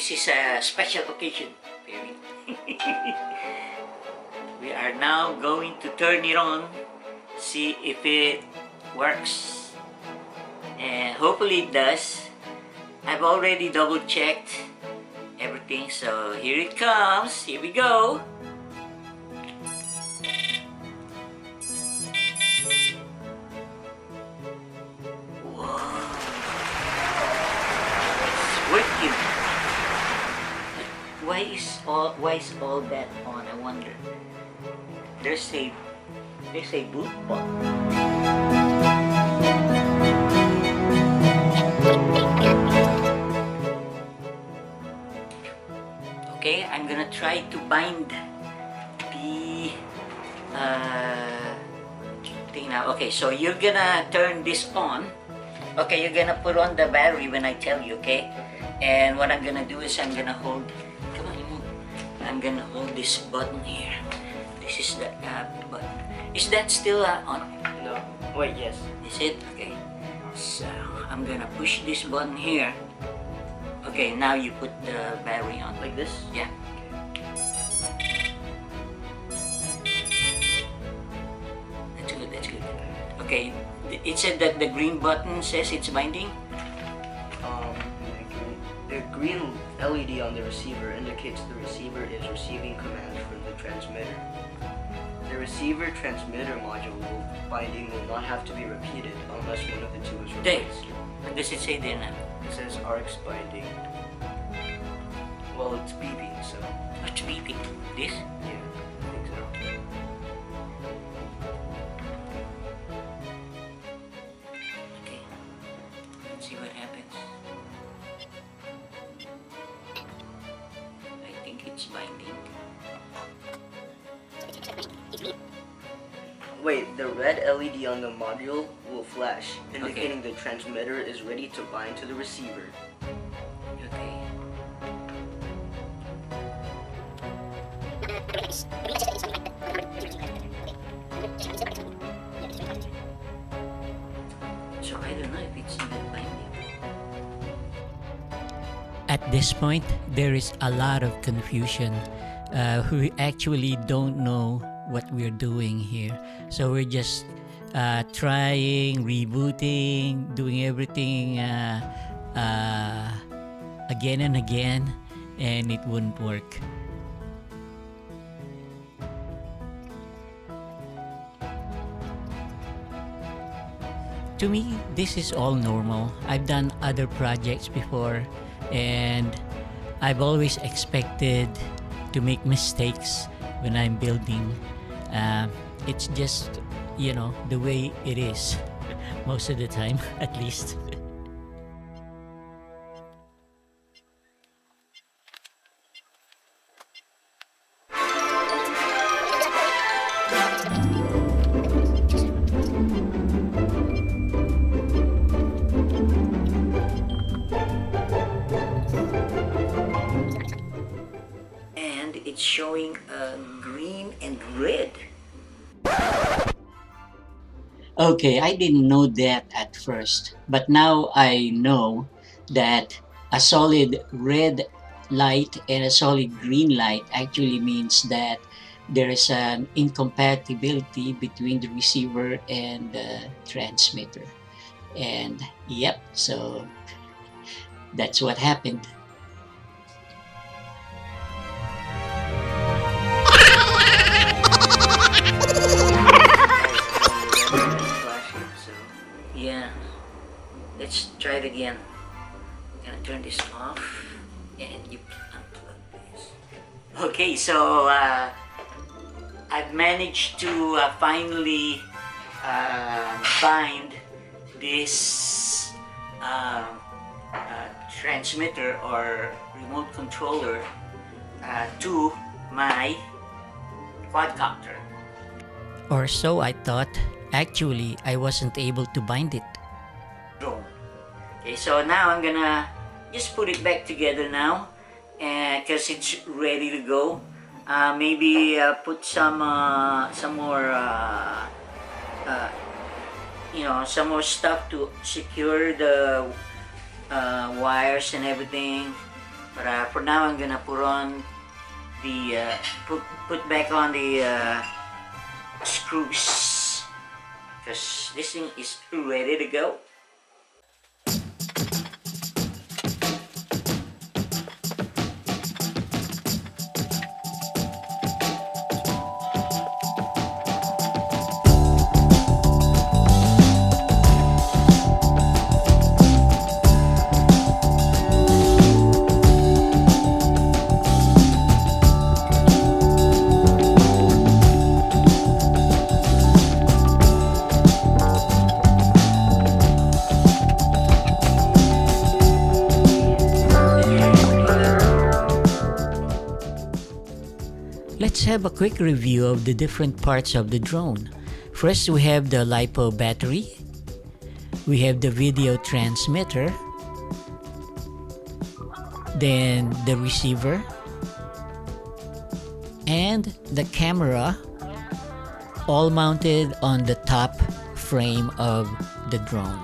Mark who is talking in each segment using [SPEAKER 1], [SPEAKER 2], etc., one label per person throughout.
[SPEAKER 1] this is a special occasion, Perry. We are now going to turn it on, see if it works, and hopefully it does. I've already double checked everything, so here it comes. Here we go. Working. Why is all that on? I wonder. There's a boot button. Okay, I'm gonna try to bind the thing now. Okay, so you're gonna turn this on. Okay, you're gonna put on the battery when I tell you, okay? And what I'm gonna do is I'm gonna hold, come on, you move. I'm gonna hold this button here. This is the button. Is that still on?
[SPEAKER 2] No. Wait, yes.
[SPEAKER 1] Is it? Okay. So I'm gonna push this button here. Okay, now you put the battery on.
[SPEAKER 2] Like this?
[SPEAKER 1] Yeah. That's good, that's good. Okay, it said that the green button says it's binding.
[SPEAKER 2] The green LED on the receiver indicates the receiver is receiving commands from the transmitter. The receiver transmitter module binding will not have to be repeated unless one of the two is replaced.
[SPEAKER 1] What does it say there now?
[SPEAKER 2] It says RX binding. Well, it's beeping, so
[SPEAKER 1] What's beeping? This?
[SPEAKER 2] yeah, I think so.
[SPEAKER 1] Okay. Let's see what happens. I think it's binding.
[SPEAKER 2] Wait, the red LED on the module will flash, indicating the transmitter is ready to bind to the receiver.
[SPEAKER 1] Okay. So I don't know if it's even binding. At this point, there is a lot of confusion. We actually don't know what we're doing here. So we're just trying, rebooting, doing everything again and again, and it wouldn't work. To me, this is all normal. I've done other projects before, and I've always expected to make mistakes when I'm building. It's just, the way it is most of the time, at least. And it's showing green and red. Okay, I didn't know that at first, but now I know that a solid red light and a solid green light actually means that there is an incompatibility between the receiver and the transmitter. And yep, so that's what happened. Yeah, let's try it again. I'm gonna turn this off and you unplug this. Okay, so I've managed to finally bind this transmitter or remote controller to my quadcopter. Or so I thought. Actually, I wasn't able to bind it. Okay, so now I'm gonna just put it back together now, because it's ready to go. Maybe put some more some more stuff to secure the wires and everything. But for now, I'm gonna put on the put back on the screws because this thing is ready to go. Let's have a quick review of the different parts of the drone. First, we have the LiPo battery. We have the video transmitter. Then the receiver. And the camera, all mounted on the top frame of the drone.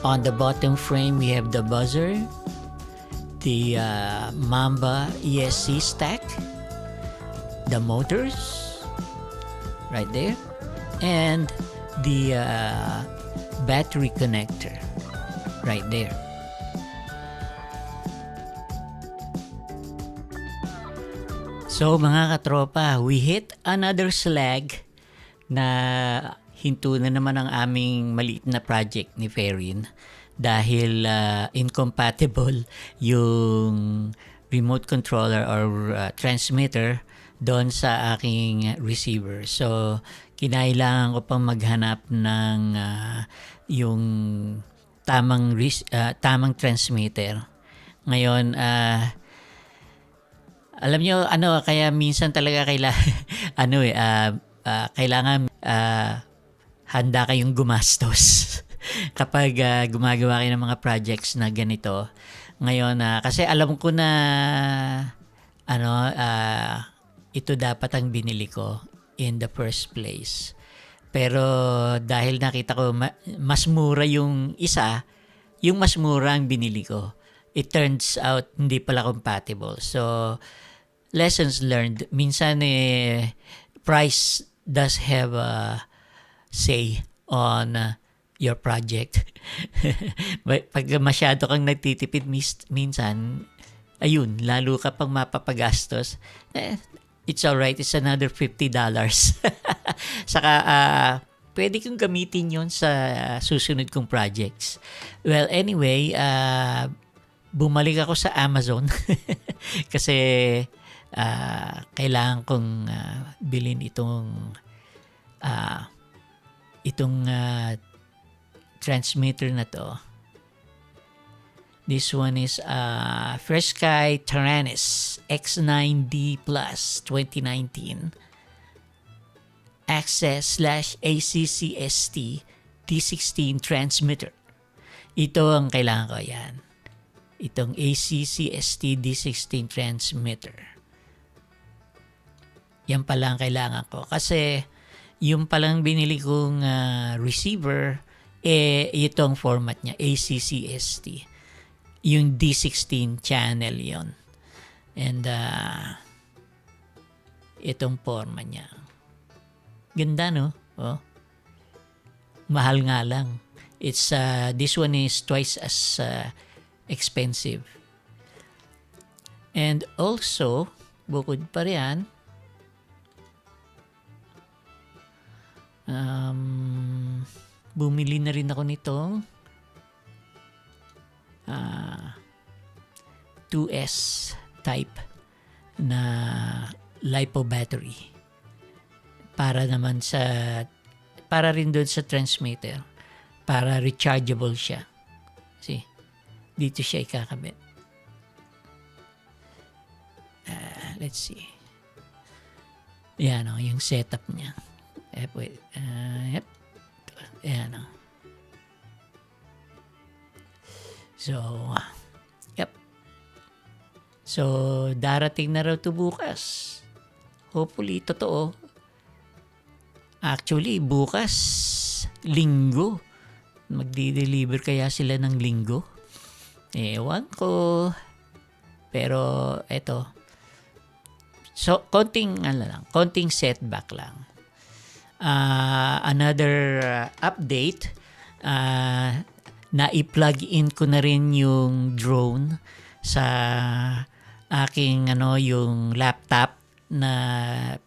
[SPEAKER 1] On the bottom frame, we have the buzzer, the Mamba ESC stack, the motors right there, and the battery connector right there. So mga katropa, we hit another slag na hinto na naman ang aming maliit na project ni Ferin dahil incompatible yung remote controller or transmitter doon sa aking receiver. So, kinailangan ko pang maghanap ng yung tamang transmitter. Ngayon, alam nyo, kaya minsan talaga kailangan handa kayong gumastos kapag gumagawa kayo ng mga projects na ganito. Ngayon, kasi alam ko na ito dapat ang binili ko in the first place. Pero dahil nakita ko mas mura yung isa, yung mas mura ang binili ko. It turns out hindi pala compatible. So, lessons learned. Minsan price does have a say on your project. Pag masyado kang nagtitipid minsan, ayun, lalo ka pang mapapagastos. It's alright, it's another $50. Saka, pwede kong gamitin yon sa susunod kong projects. Well, anyway, bumalik ako sa Amazon kasi kailangan kong bilhin itong transmitter na to. This one is Fresky Taranis X9D Plus 2019 Access/ACCST D16 transmitter. Ito ang kailangan ko, yan. Itong ACCST D16 transmitter. Yan pala ang kailangan ko. Kasi yung palang binili kong receiver, itong format niya, ACCST. Yung D16 channel yon. And itong forma niya. Ganda, no? Oh. Mahal nga lang. It's this one is twice as expensive. And also, bukod pa riyan, bumili na rin ako nitong 2S type na LiPo battery para rin doon sa transmitter, para rechargeable siya. See, dito siya ikakabit. Let's see. Yan o, yung setup niya. Yep. Yan o. So, yep. So, darating na raw to bukas. Hopefully, totoo. Actually, bukas, linggo. Magdi-deliver kaya sila ng linggo? Ewan ko.
[SPEAKER 3] Pero eto, so konting setback lang. Another update, na i-plug in ko na rin yung drone sa aking yung laptop na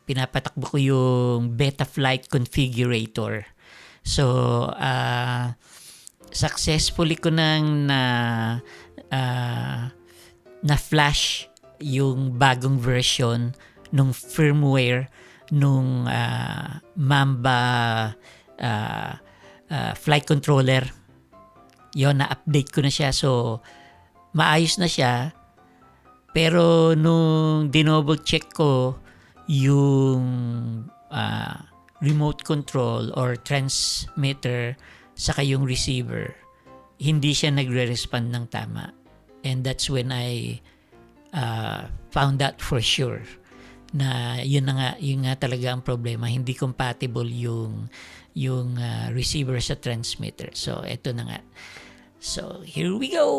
[SPEAKER 3] pinapatakbo ko yung Betaflight configurator. So successfully ko nang na flash yung bagong version nung firmware nung Mamba flight controller. Yon, na-update ko na siya. So, maayos na siya. Pero nung dinoble check ko yung remote control or transmitter saka yung receiver, hindi siya nagre-respond ng tama. And that's when I found out for sure na yun nga talaga ang problema, hindi compatible yung receiver sa transmitter. So eto na nga. So here we go.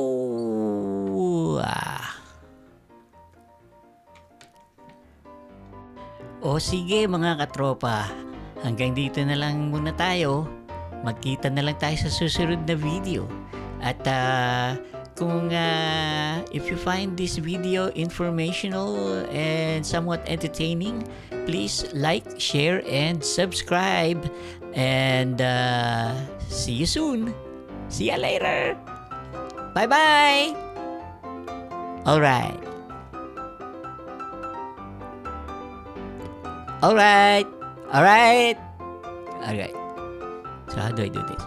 [SPEAKER 3] O sige mga katropa, hanggang dito na lang muna tayo. Magkita na lang tayo sa susunod na video. At kung if you find this video informational and somewhat entertaining, please like, share, and subscribe. And see you soon. See you later. Bye-bye. Alright. Alright. Alright. Alright. So how do I do this?